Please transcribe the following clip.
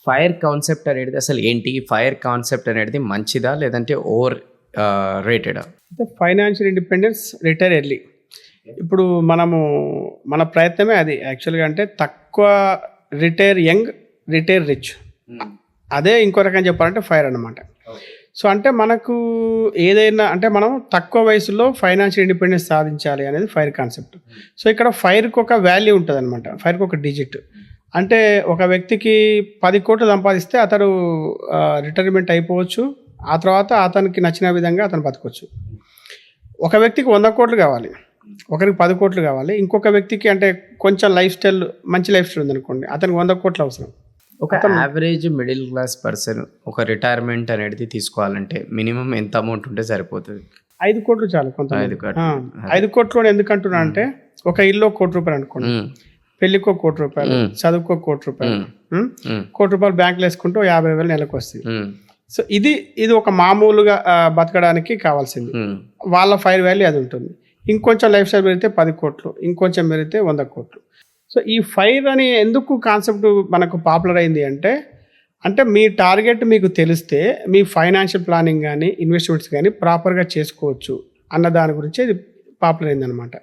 Fire concept అనేది అసలు ఏంటి? ఫైర్ కాన్సెప్ట్ అనేది మంచిదా? లేదంటే ఓవర్ రేటెడా? అయితే ఫైనాన్షియల్ ఇండిపెండెన్స్ రిటైర్ ఎర్లీ. ఇప్పుడు మన ప్రయత్నమే అది యాక్చువల్గా. అంటే తక్కువ రిటైర్ యంగ్, రిటైర్ రిచ్. అదే ఇంకో రకంగా చెప్పాలంటే ఫైర్ అన్నమాట. సో అంటే మనకు ఏదైనా అంటే మనం తక్కువ వయసులో ఫైనాన్షియల్ ఇండిపెండెన్స్ సాధించాలి అనేది ఫైర్ కాన్సెప్ట్. సో ఇక్కడ ఫైర్కి ఒక వాల్యూ ఉంటుంది అనమాట, ఫైర్కి ఒక డిజిట్. అంటే ఒక వ్యక్తికి 10 కోట్లు సంపాదిస్తే అతడు రిటైర్మెంట్ అయిపోవచ్చు. ఆ తర్వాత అతనికి నచ్చిన విధంగా అతను బతకొచ్చు. ఒక వ్యక్తికి 100 కోట్లు కావాలి, ఒకరికి 10 కోట్లు కావాలి. ఇంకొక వ్యక్తికి అంటే కొంచెం మంచి లైఫ్ స్టైల్ ఉందనుకోండి, అతనికి 100 కోట్లు అవసరం. ఒక యావరేజ్ మిడిల్ క్లాస్ పర్సన్ ఒక రిటైర్మెంట్ అనేది తీసుకోవాలంటే మినిమం ఎంత అమౌంట్ ఉంటే సరిపోతుంది? 5 కోట్లు చాలు. 5 కోట్లు ఎందుకంటున్నా అంటే, ఒక ఇల్లు 1 కోటి రూపాయలు అనుకోండి, పెళ్లికి 1 కోటి రూపాయలు, చదువుకు 1 కోటి రూపాయలు, 1 కోటి రూపాయలు బ్యాంకులో వేసుకుంటూ 50,000 నెలకు వస్తాయి. సో ఇది ఒక మామూలుగా బతకడానికి కావాల్సింది. వాళ్ళ ఫైర్ వాల్యూ అది ఉంటుంది. ఇంకొంచెం లైఫ్ స్టైల్ పెరిగితే 10 కోట్లు, ఇంకొంచెం పెరిగితే 100 కోట్లు. సో ఈ ఫైర్ అని ఎందుకు కాన్సెప్ట్ మనకు పాపులర్ అయింది అంటే మీ టార్గెట్ మీకు తెలిస్తే మీ ఫైనాన్షియల్ ప్లానింగ్ కానీ ఇన్వెస్ట్మెంట్స్ కానీ ప్రాపర్గా చేసుకోవచ్చు అన్న దాని గురించి ఇది పాపులర్ అయింది అనమాట.